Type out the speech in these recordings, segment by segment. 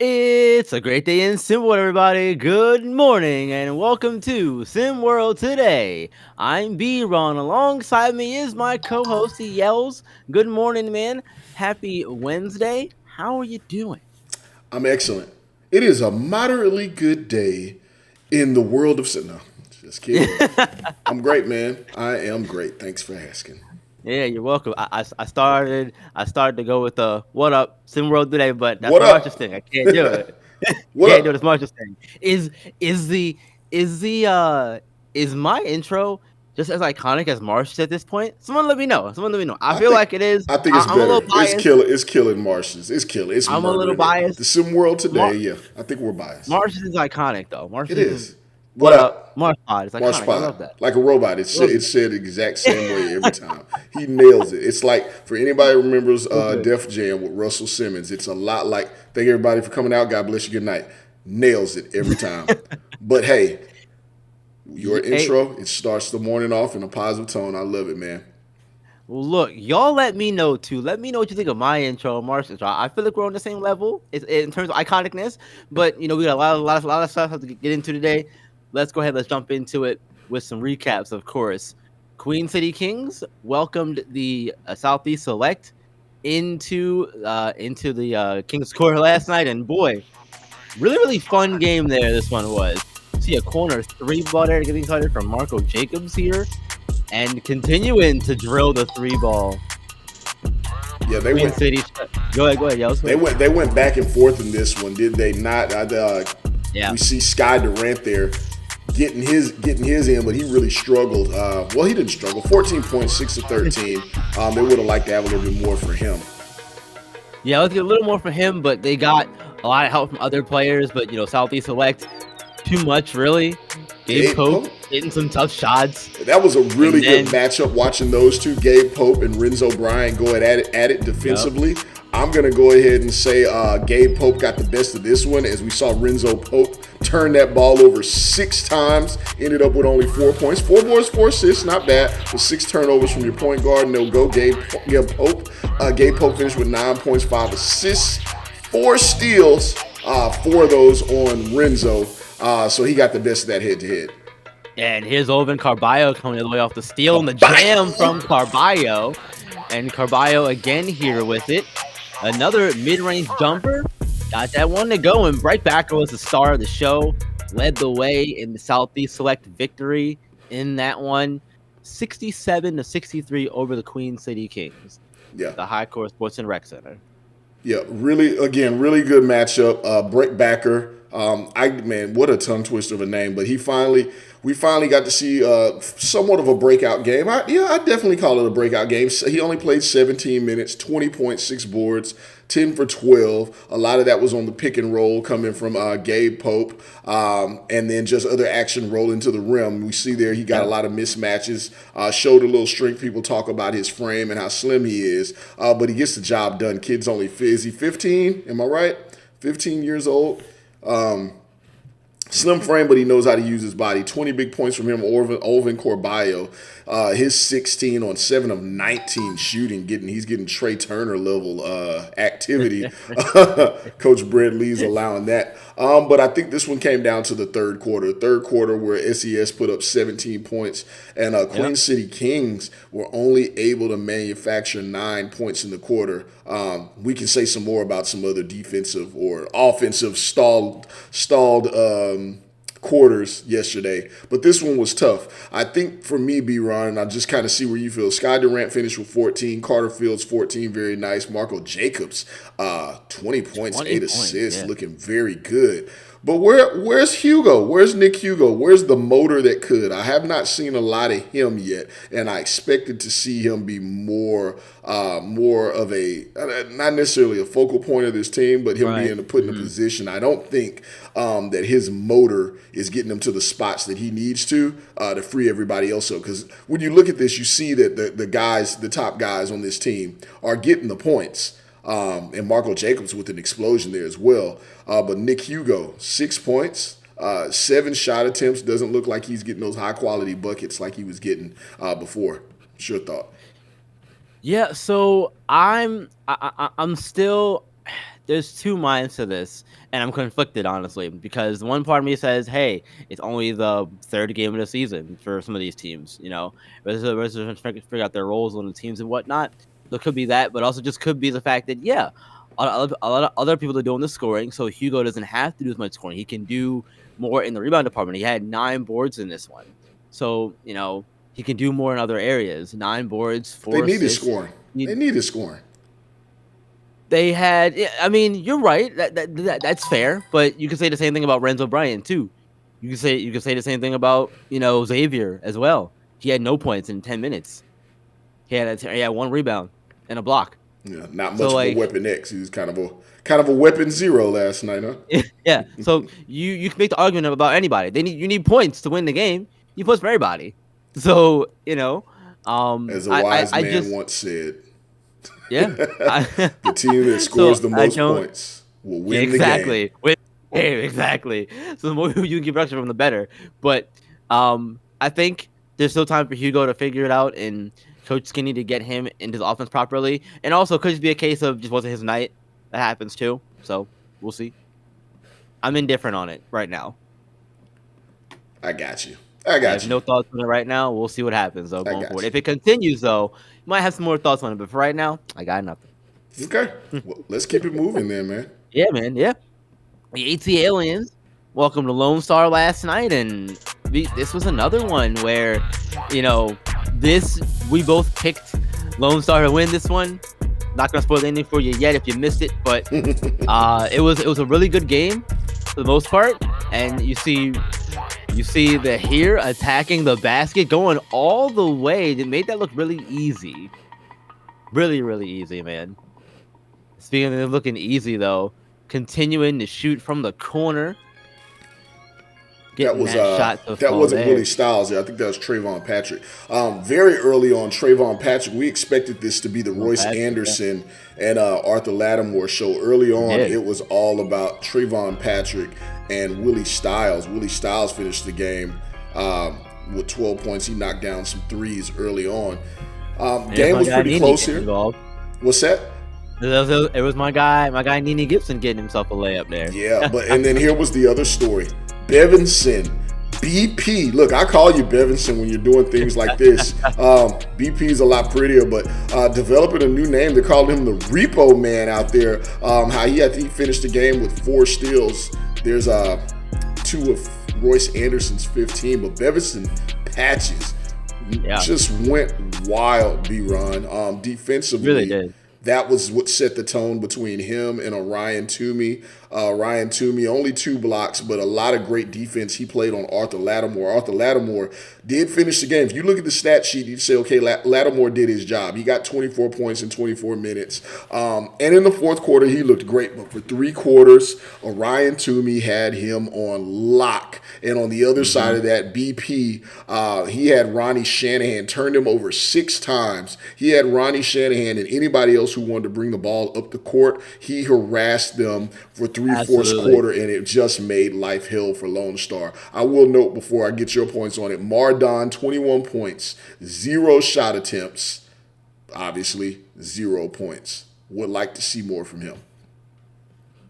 It's a great day in SimWorld, everybody. Good morning and welcome to SimWorld Today. I'm B-Ron. Alongside me is my co-host. He yells, "Good morning, man. Happy Wednesday. How are you doing?" I'm excellent. It is a moderately good day in the world of no, just kidding. I'm great, man. I am great. Thanks for asking. Yeah, you're welcome. I started to go with the "What up, SimWorld Today," but that's What Marsh's up? thing. I can't do it. What Can't do it. It's up? Marsh's thing. Is the is the is my intro just as iconic as Marsh's at this point? Someone let me know. Someone let me know. I I feel think like it is. I think it's I'm a little better. It's biased. killing. It's killing Martians. It's killing. It's I'm a little murdering it. biased. The sim world today. Mar- Yeah, I think we're biased. Marsh's is iconic though. It Marsh's is is. What what up. up? Marsh Pod is Marsh iconic. I Pod, love that. like a robot. It's I love it's said the exact same way every time. He nails it. It's like for anybody who remembers So good. Def Jam with Russell Simmons. It's a lot like thank everybody for coming out. God bless you. Good night. Nails it every time. But hey, your Hey, intro it starts the morning off in a positive tone. I love it, man. well, look, y'all let me know too. Let me know what you think of my intro, Marsh's intro. I feel like we're on the same level in terms of iconicness, but we got a lot of stuff to get into today. Let's go ahead. Let's jump into it with some recaps, of course. Queen City Kings welcomed the Southeast Select into the Kings Court last night, and boy, really fun game there. This one was. See a corner three ball there getting started from Marco Jacobs here, and continuing to drill the three ball. Yeah, Queen City. Go ahead, yo. Go ahead. they went back and forth in this one, did they not? Yeah. We see Sky Durant there getting his in, but he really struggled. Well, he didn't struggle. 14 points, 6 to 13. They would have liked to have a little bit more for him. Yeah, let's get a little more from him, but they got a lot of help from other players. But Southeast Select, too much really. Gabe Gabe Pope Pope, hitting some tough shots, that was a and really good then matchup. Watching those two, Gabe Pope and Renzo Bryan, going at it yep, defensively. I'm gonna go ahead and say Gabe Pope got the best of this one, as we saw Renzo Pope turn that ball over 6 times. Ended up with only 4 points, 4 boards, 4 assists, not bad. With 6 turnovers from your point guard, no go. Gabe Pope. Gabe Pope finished with 9 points, 5 assists, 4 steals. 4 of those on Renzo. So he got the best of that head to head. and here's Oven Carballo coming all the way off the steal and the jam from Carballo, and Carballo again here with it. Another mid-range jumper. Got that one to go, and Bright Backer was the star of the show. Led the way in the Southeast Select victory in that one. 67-63 over the Queen City Kings Yeah. at the High Court Sports and Rec Center. Yeah, really, again, really good matchup. Britt Backer, what a tongue twister of a name, but we finally got to see somewhat of a breakout game. I definitely call it a breakout game. He only played 17 minutes, 20.6 boards, 10 for 12. A lot of that was on the pick and roll coming from Gabe Pope, and then just other action rolling to the rim. We see there he got a lot of mismatches, showed a little strength. People talk about his frame and how slim he is, but he gets the job done. Kid's only, is he 15? Am I right? 15 years old. Slim frame, but he knows how to use his body. 20 big points from him. Oven Corballo, his 16 on 7 of 19 shooting. He's getting Trey Turner level activity. Coach Brett Lee's allowing that. But I think this one came down to the third quarter. Third quarter where SES put up 17 points, and Queen Yep. City Kings were only able to manufacture 9 points in the quarter. We can say some more about some other defensive or offensive stalled quarters yesterday, but this one was tough. I think for me, B-Ron, and I just kind of see where you feel. Sky Durant finished with 14, Carter Fields 14, very nice. Marco Jacobs, 20 points, 20 8 points, assists, yeah. looking very good. But where's Hugo? Where's Nick Hugo? Where's the motor that could? I have not seen a lot of him yet, and I expected to see him be more of a not necessarily a focal point of this team, but him Right. being put in a position. I don't think that his motor is getting him to the spots that he needs to free everybody else up. Because when you look at this, you see that the top guys on this team are getting the points. And Marco Jacobs with an explosion there as well. But Nick Hugo, 6 points, 7 shot attempts. Doesn't look like he's getting those high quality buckets like he was getting before. Sure thought. Yeah, so I'm still there's two minds to this, and I'm conflicted honestly because one part of me says, "Hey, it's only the third game of the season for some of these teams. Whereas trying to figure out their roles on the teams and whatnot." So it could be that, but also just could be the fact that a lot of other people are doing the scoring, so Hugo doesn't have to do as much scoring. He can do more in the rebound department. He had 9 boards in this one, so he can do more in other areas. 9 boards, They 4 needed assists. scoring. They needed scoring. They had, yeah, I mean, you're right. That's fair, but you can say the same thing about Renzo Bryant too. You can say the same thing about Xavier as well. He had no points in 10 minutes. He had 1 rebound and a block. Yeah, not So much of a like, weapon X. He was kind of a weapon zero last night, huh? yeah. So you can make the argument about anybody. You need points to win the game. You points for everybody. So As a I wise I man just once said, yeah. the team that So scores the I most don't. points will Yeah, win the game. exactly. Exactly. So the more you can get production from, the better. But I think there's still time for Hugo to figure it out and Coach Skinny to get him into the offense properly. And also, could just be a case of just wasn't his night. That happens too. So we'll see. I'm indifferent on it right now. I got you. I I got have you. no thoughts on it right now. We'll see what happens though I going got forward. If it continues though, you might have some more thoughts on it. But for right now, I got nothing. you. Okay. Well, let's keep it moving then, man. Yeah, man. Yeah. The AT Aliens welcome to Lone Star last night, and this was another one where, you know, this we both picked Lone Star to win this one. Not gonna spoil the ending for you yet if you missed it, but it was a really good game for the most part, and you see the here attacking the basket, going all the way. It made that look really easy, really really easy, man. Speaking of looking easy though, continuing to shoot from the corner. That Getting was that shot to that fall wasn't there. Willie Styles there. I think that was Trayvon Patrick. Very early on, Trayvon Patrick. We expected this to be the Well, Royce Patrick, yeah, Anderson and Arthur Lattimore show. Early we on, did. it was all about Trayvon Patrick and Willie Styles. Willie Styles finished the game with 12 points. He knocked down some threes early on. There's Game my was guy pretty Nene close getting here. involved. What's that? It was my guy Nene Gibson getting himself a layup there. Yeah, and then here was the other story. Bevinson, BP. Look, I call you Bevinson when you're doing things like this. BP is a lot prettier, but developing a new name. They called him the Repo Man out there. He finished the game with 4 steals. There's 2 of Royce Anderson's 15, but Bevinson patches Yeah, just went wild. B-Ron really defensively. did. That was what set the tone between him and Ryan Toomey. Ryan Toomey, only 2 blocks, but a lot of great defense he played on Arthur Lattimore. Arthur Lattimore did finish the game. If you look at the stat sheet, you'd say, okay, Lattimore did his job. He got 24 points in 24 minutes. And in the fourth quarter, he looked great. But for 3 quarters, Ryan Toomey had him on lock. And on the other side of that, BP, he had Ronnie Shanahan, turned him over 6 times. He had Ronnie Shanahan and anybody else who wanted to bring the ball up the court. He harassed them for 3/4 Absolutely. quarter, and it just made life hell for Lone Star. I will note before I get your points on it, Mardon, 21 points, 0 shot attempts, obviously 0 points. Would like to see more from him.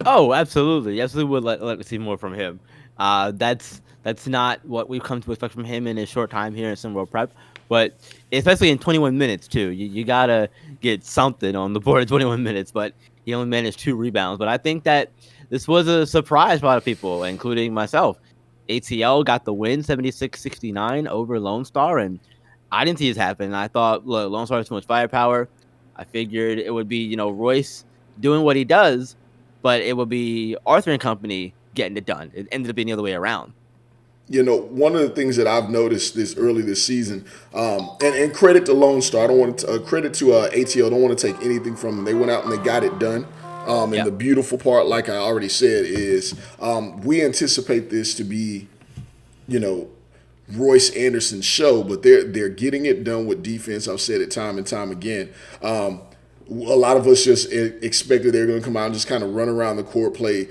Oh, absolutely. Absolutely would like to see more from him. That's not what we've come to expect from him in his short time here in SimWorld Prep. But especially in 21 minutes too, you gotta get something on the board in 21 minutes. But he only managed 2 rebounds. But I think that this was a surprise for a lot of people, including myself. ATL got the win, 76-69 over Lone Star, and I didn't see this happen. I thought, look, Lone Star has too much firepower. I figured it would be, Royce doing what he does, but it would be Arthur and company getting it done. It ended up being the other way around. One of the things that I've noticed this season, and credit to Lone Star, I don't want to credit to ATL. Don't want to take anything from them. They went out and they got it done. And Yeah, the beautiful part, like I already said, is we anticipate this to be, you know, Royce Anderson's show, but they're getting it done with defense. I've said it time and time again. A lot of us just expected they're going to come out and just kind of run around the court, play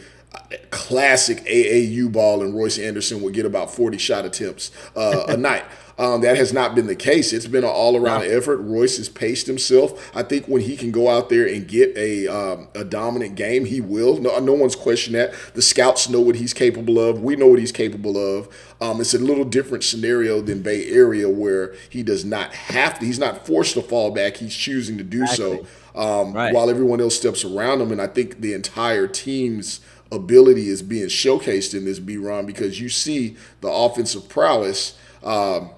classic AAU ball, and Royce Anderson would get about 40 shot attempts a night. That has not been the case. It's been an all-around No, effort. Royce has paced himself. I think when he can go out there and get a dominant game, he will. No one's questioned that. The scouts know what he's capable of. We know what he's capable of. It's a little different scenario than Bay Area, where he does not have to. He's not forced to fall back. He's choosing to do so, exactly. Right. while everyone else steps around him. And I think the entire team's ability is being showcased in this B-Ron, because you see the offensive prowess of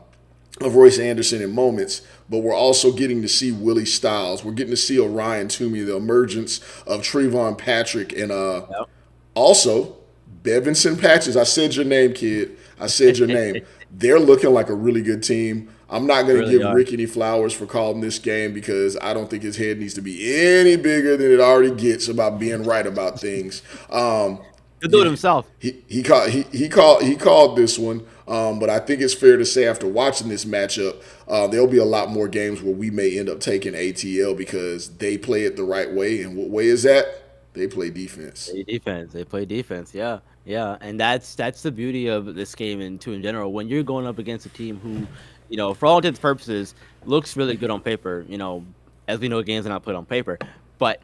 Royce Anderson in moments, but we're also getting to see Willie Styles. We're getting to see Orion Toomey, the emergence of Trevon Patrick, and Yep. also Bevinson Patches. I said your name, kid. I said your name. They're looking like a really good team. I'm not going to Really give are. Rick any flowers for calling this game, because I don't think his head needs to be any bigger than it already gets about being right about things. He'll do it himself. He called this one, but I think it's fair to say, after watching this matchup, there'll be a lot more games where we may end up taking ATL, because they play it the right way. And what way is that? They play defense. Play defense. They play defense. Yeah, yeah, and that's the beauty of this game, and too, in general, when you're going up against a team who, for all intents and purposes, looks really good on paper. As we know, games are not put on paper, but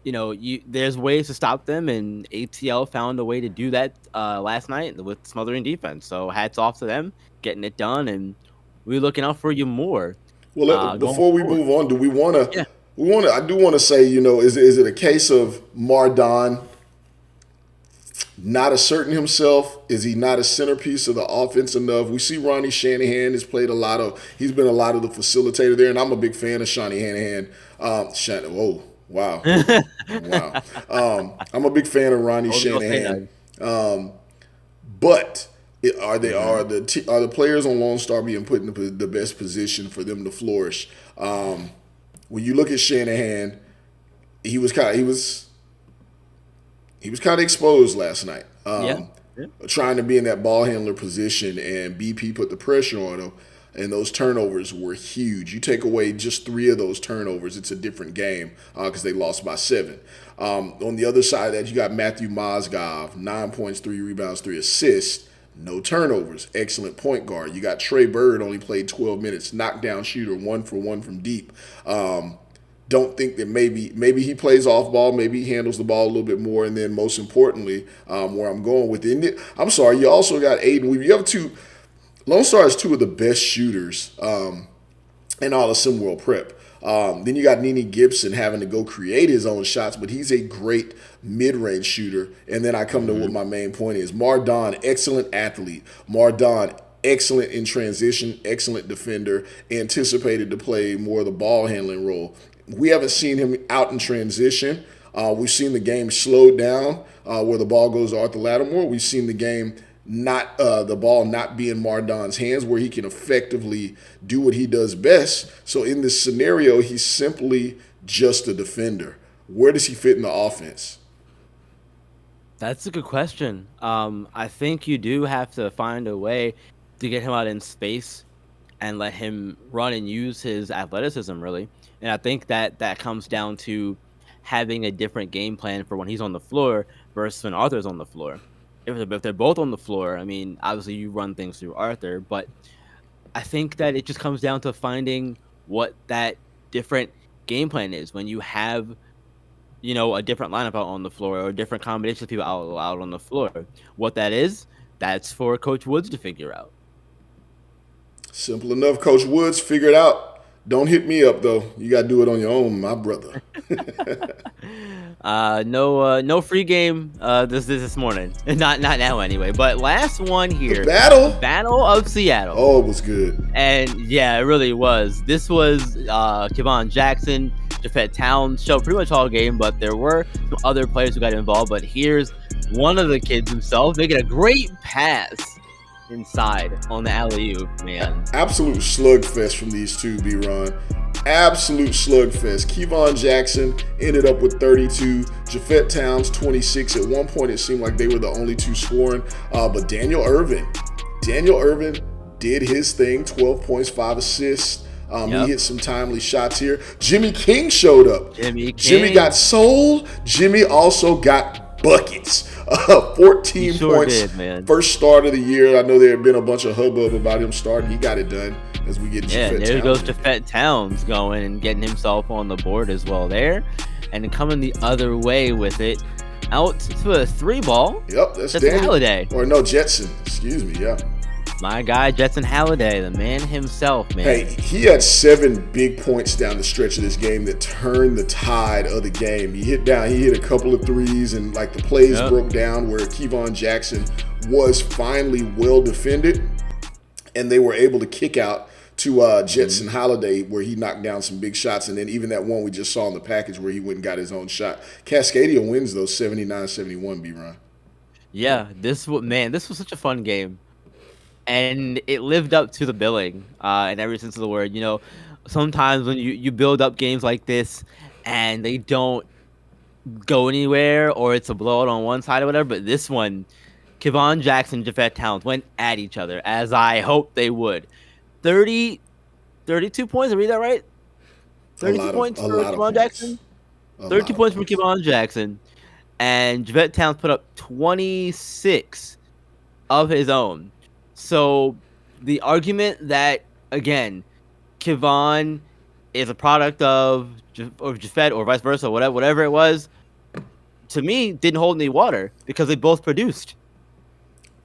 there's ways to stop them, and ATL found a way to do that last night with smothering defense. So hats off to them getting it done, and we're looking out for you more Well, going before we forward. move on, do we want to? Yeah. I do want to say, is it a case of Mardon not asserting himself? Is he not a centerpiece of the offense enough? We see Ronnie Shanahan has played he's been a lot of the facilitator there, and I'm a big fan of Shawnee Hanahan. Whoa, wow, wow. I'm a big fan of Ronnie Oh, don't say Shanahan. that. But are the players on Lone Star being put in the best position for them to flourish? When you look at Shanahan, he was kind of exposed last night, Yeah. Yeah. trying to be in that ball handler position, and BP put the pressure on him, and those turnovers were huge. You take away just 3 of those turnovers, it's a different game, because they lost by 7. On the other side of that, you got Matthew Mozgov, 9 points, 3 rebounds, 3 assists. No turnovers. Excellent point guard. You got Trey Bird, only played 12 minutes. Knockdown shooter, 1 for 1 from deep. Don't think that maybe he plays off ball. Maybe he handles the ball a little bit more. And then most importantly, where I'm going with it, I'm sorry, you also got Aiden Weaver. You have Lone Star has 2 of the best shooters in all of SimWorld Prep. Then you got Nene Gibson having to go create his own shots, but he's a great mid-range shooter. And then I come to what my main point is. Mardon, excellent athlete. Mardon, excellent in transition, excellent defender, anticipated to play more of the ball handling role. We haven't seen him out in transition. We've seen the game slowed down where the ball goes to Arthur Lattimore. We've seen the game the ball not be in Mardon's hands, where he can effectively do what he does best. So in this scenario, he's simply just a defender. Where does he fit in the offense? That's a good question. I think you do have to find a way to get him out in space and let him run and use his athleticism, really. And I think that comes down to having a different game plan for when he's on the floor versus when Arthur's on the floor. If they're both on the floor, I mean, obviously you run things through Arthur, but I think that it just comes down to finding what that different game plan is when you have, a different lineup out on the floor, or a different combination of people out on the floor. What that is, that's for Coach Woods to figure out. Simple enough, Coach Woods. Figure it out. Don't hit me up though. You got to do it on your own, my brother. No free game this morning. Not now anyway. But last one here. Battle of Seattle. Oh, it was good. And yeah, it really was. This was Kevon Jackson, Jafet Towns show pretty much all game, but there were some other players who got involved. But here's one of the kids himself making a great pass inside on the alley-oop, man. Absolute slugfest from these two, B-Ron. Absolute slugfest. Kevon Jackson ended up with 32. Jafet Towns, 26. At one point, it seemed like they were the only 2 scoring. But Daniel Irvin did his thing. 12 points, 5 assists. He hit some timely shots here. Jimmy King showed up. Jimmy got sold. Jimmy also got buckets. He 14 sure points, did, man. first start of the year. I know there had been a bunch of hubbub about him starting. He got it done as we get Yeah, Jafet there goes Towns. Jafet Towns going and getting himself on the board as well there. And coming the other way with it. Out to a 3-ball. Yep, that's Jetson Danny. Halliday. Or no, Jetson. Excuse me, yeah. My guy, Jetson Halliday, the man himself, man. Hey, he had 7 big points down the stretch of this game that turned the tide of the game. He hit a couple of threes, and like the plays broke down where Kevon Jackson was finally well defended, and they were able to kick out to Jetson Halliday, where he knocked down some big shots. And then even that one we just saw in the package where he went and got his own shot. Cascadia wins, though, 79-71, B-Ron. Yeah, this was such a fun game. And it lived up to the billing in every sense of the word. You know, sometimes when you build up games like this and they don't go anywhere or it's a blowout on one side or whatever, but this one, Kevon Jackson and Jafet Towns went at each other, as I hoped they would. 32 points, did I read that right? 32 points for Kevon Jackson? 32 points for Kevon Jackson. And Jafet Towns put up 26 of his own. So the argument that, again, Kevon is a product of Jafet or vice versa, whatever it was, to me, didn't hold any water because they both produced.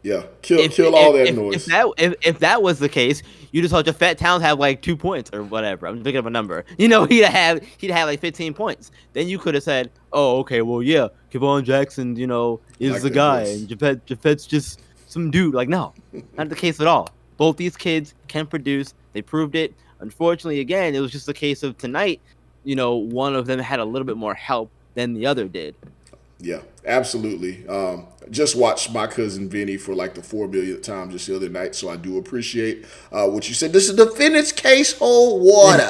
Yeah, kill all that noise. If that was the case, you just saw Jafet Towns have like 2 points or whatever. I'm thinking of a number. You know, he'd have like 15 points. Then you could have said, "Oh, okay, well, yeah, Kevon Jackson, you know, is like the guy, and Jafet's just some dude." Like, no, not the case at all. Both these kids can produce. They proved it. Unfortunately, again, it was just a case of tonight. You know, one of them had a little bit more help than the other did. Yeah, absolutely. Just watched my cousin Vinny for like the 4 millionth time just the other night, so I do appreciate what you said. This is the defendant's case hold water.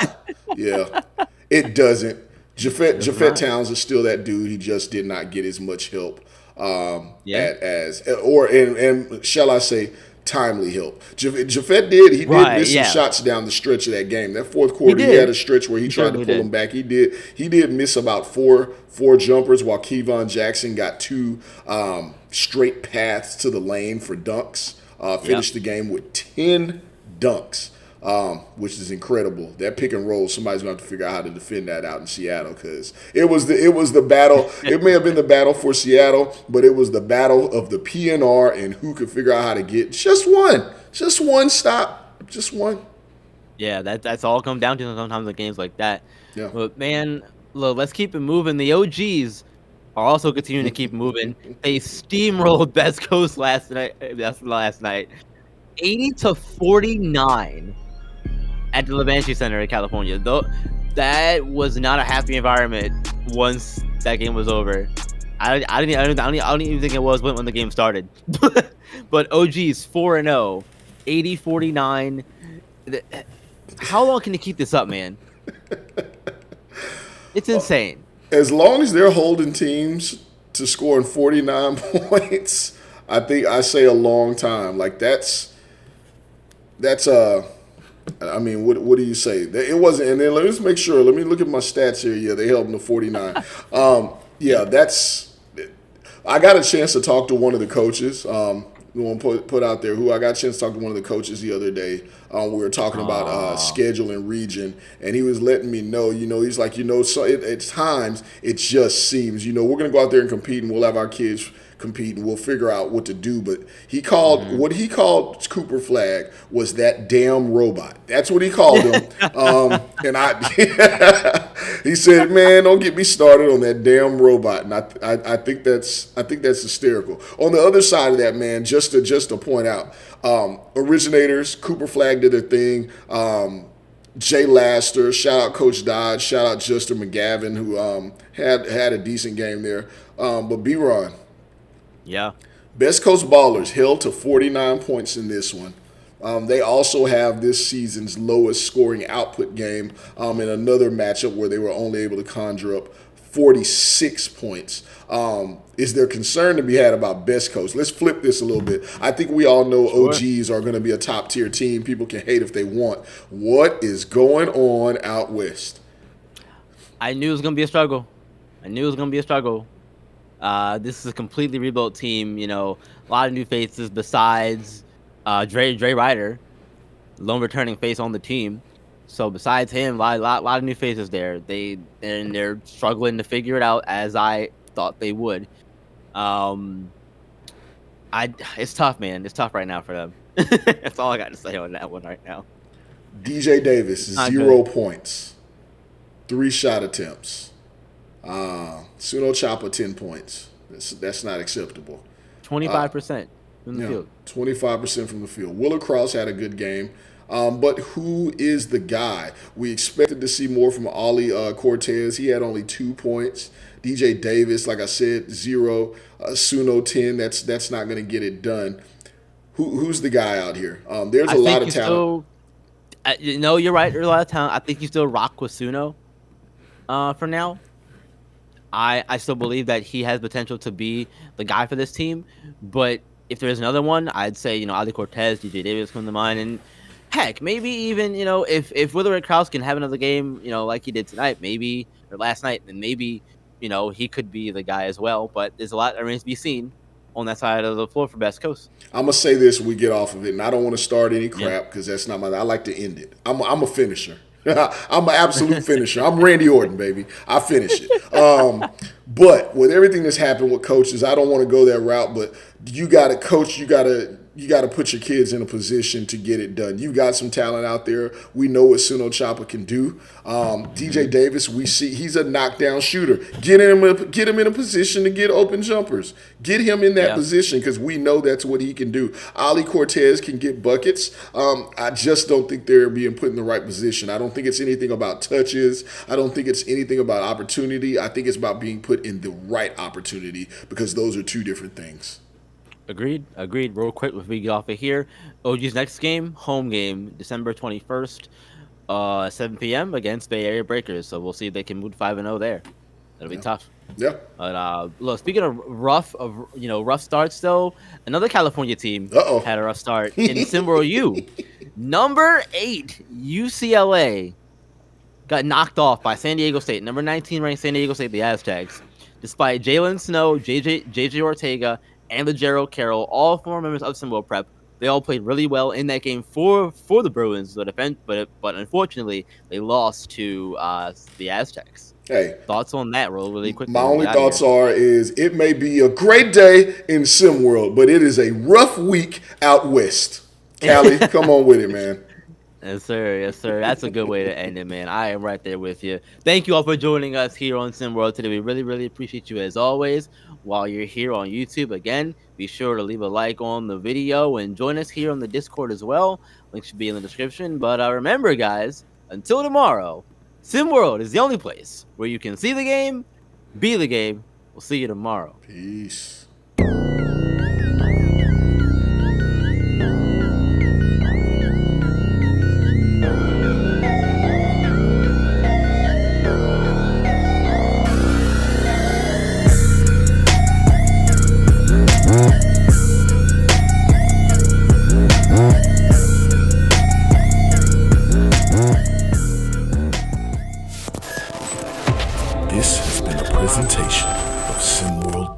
Yeah, it doesn't. Jafet Towns is still that dude. He just did not get as much help and shall I say, timely help. Jafet did. He did miss some shots down the stretch of that game. That fourth quarter, he had a stretch where he tried to pull him back. He did miss about four jumpers, while Kevon Jackson got 2 straight paths to the lane for dunks. Finished the game with 10 dunks, which is incredible. That pick and roll, somebody's going to have to figure out how to defend that out in Seattle, because it was the battle. It may have been the battle for Seattle, but it was the battle of the PNR and who could figure out how to get just one stop, just one. Yeah, that's all come down to sometimes in games like that. Yeah. But man, look, let's keep it moving. The OGs are also continuing to keep moving. They steamrolled Best Coast last night. 80-49 at the Levanchi Center in California. Though that was not a happy environment once that game was over. I don't even think it was when the game started. But OG's 4-0, 80-49. How long can you keep this up, man? It's insane. As long as they're holding teams to scoring 49 points, I think I say a long time. Like that's I mean, what do you say? It wasn't, and then let's make sure. Let me look at my stats here. Yeah, they held them to 49. Yeah, I got a chance to talk to one of the coaches. We want to put out there who I got a chance to talk to one of the coaches the other day. We were talking about schedule and region, and he was letting me know. You know, he's like, so at times it just seems, we're going to go out there and compete, and we'll have our kids compete, and we'll figure out what to do. But he called what he called Cooper Flag was that damn robot. That's what he called him. And he said, "Man, don't get me started on that damn robot." And I think that's hysterical. On the other side of that, man, just to point out, originators, Cooper Flag did their thing. Jay Laster, shout out Coach Dodge, shout out Justin McGavin, who had a decent game there. But B-Ron. Yeah. Best Coast Ballers held to 49 points in this one. They also have this season's lowest scoring output game in another matchup where they were only able to conjure up 46 points. Is there concern to be had about Best Coast? Let's flip this a little bit. I think we all know OGs are going to be a top-tier team. People can hate if they want. What is going on out west? I knew it was going to be a struggle. This is a completely rebuilt team. A lot of new faces besides Dre Ryder, lone returning face on the team. So besides him, lot of new faces there. They're struggling to figure it out as I thought they would. Um, it's tough, man. It's tough right now for them. That's all I got to say on that one right now. DJ Davis, It's not 0 points, 3 shot attempts. Suno Chopper, 10 points. That's not acceptable. 25% from the field. 25% from the field. Willer Cross had a good game. But who is the guy? We expected to see more from Ollie Cortez. He had only 2 points. DJ Davis, like I said, 0. Suno, 10. That's not going to get it done. Who's the guy out here? There's a lot of talent. You're right. There's a lot of talent. I think you still rock with Suno for now. I still believe that he has potential to be the guy for this team. But if there's another one, I'd say, Ali Cortez, DJ Davis come to mind. And heck, maybe even, if Willer Krause can have another game, like he did tonight, maybe, or last night, then maybe, he could be the guy as well. But there's a lot that remains to be seen on that side of the floor for Best Coast. I'm gonna say this when we get off of it, and I don't want to start any crap because that's not I like to end it. I'm a finisher. I'm an absolute finisher. I'm Randy Orton, baby. I finish it. But with everything that's happened with coaches, I don't want to go that route. But you got to coach. You got to put your kids in a position to get it done. You got some talent out there. We know what Suno Chopper can do. DJ Davis, we see he's a knockdown shooter. Get him in a position to get open jumpers. Get him in that position because we know that's what he can do. Ali Cortez can get buckets. I just don't think they're being put in the right position. I don't think it's anything about touches. I don't think it's anything about opportunity. I think it's about being put in the right opportunity because those are two different things. Agreed. Real quick before we get off of here, OG's next game, home game, December 21st, 7 p.m. against Bay Area Breakers. So we'll see if they can move 5-0 there. That'll be tough. Yeah. But look, speaking of rough starts though, another California team had a rough start in SimWorld U. Number 8 UCLA got knocked off by San Diego State. Number 19 ranked San Diego State, the Aztecs, despite Jalen Snow, JJ Ortega, and Gerald Carroll, all former members of SimWorld Prep. They all played really well in that game for the Bruins, but unfortunately they lost to the Aztecs. Hey, thoughts on that, really quickly? My only thoughts is it may be a great day in SimWorld, but it is a rough week out west. Callie, come on with it, man. Yes, sir. That's a good way to end it, man. I am right there with you. Thank you all for joining us here on SimWorld today. We really, really appreciate you as always. While you're here on YouTube, again, be sure to leave a like on the video and join us here on the Discord as well. Link should be in the description. But remember, guys, until tomorrow, SimWorld is the only place where you can see the game, be the game. We'll see you tomorrow. Peace. This has been a presentation of SimWorld